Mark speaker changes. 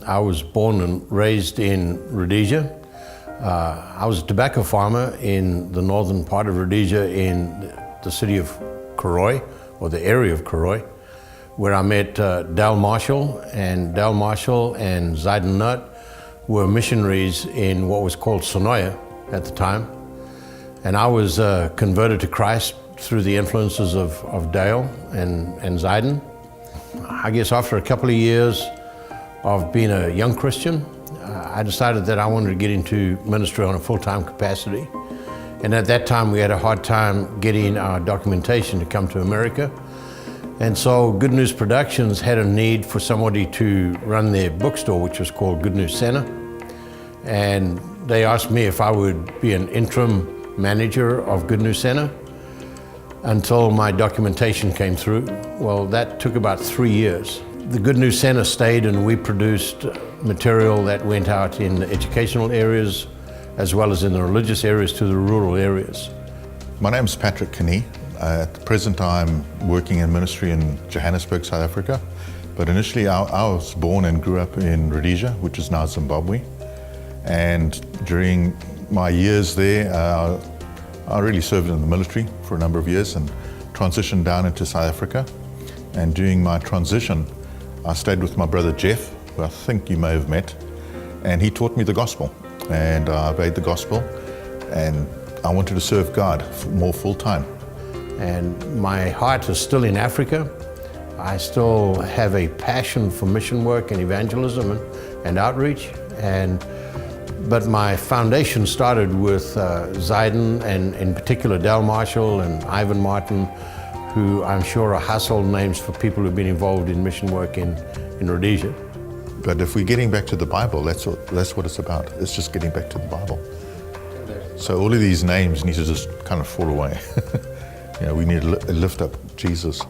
Speaker 1: I was born and raised in Rhodesia. I was a tobacco farmer in the northern part of Rhodesia in the city of Koroi, or the area of Koroi, where I met Dale Marshall, and Zaiden Nutt were missionaries in what was called Sonoya at the time. And I was converted to Christ through the influences of Dale and Zaiden. I guess after a couple of years of being a young Christian, I decided that I wanted to get into ministry on a full-time capacity. And at that time, we had a hard time getting our documentation to come to America. And so Good News Productions had a need for somebody to run their bookstore, which was called Good News Center. And they asked me if I would be an interim manager of Good News Center until my documentation came through. Well, that took about 3 years. The Good News Center stayed, and we produced material that went out in the educational areas as well as in the religious areas to the rural areas.
Speaker 2: My name is Patrick Kenee. At the present I'm working in ministry in Johannesburg, South Africa. But initially I was born and grew up in Rhodesia, which is now Zimbabwe. And during my years there, I really served in the military for a number of years and transitioned down into South Africa. And during my transition, I stayed with my brother Jeff, who I think you may have met, and he taught me the gospel. And I obeyed the gospel, and I wanted to serve God more full-time.
Speaker 1: And my heart is still in Africa. I still have a passion for mission work and evangelism and outreach. But my foundation started with Zaiden, and in particular Dale Marshall and Ivan Martin, who I'm sure are household names for people who've been involved in mission work in Rhodesia.
Speaker 2: But if we're getting back to the Bible, that's what it's about. It's just getting back to the Bible. So all of these names need to just kind of fall away. We need to lift up Jesus.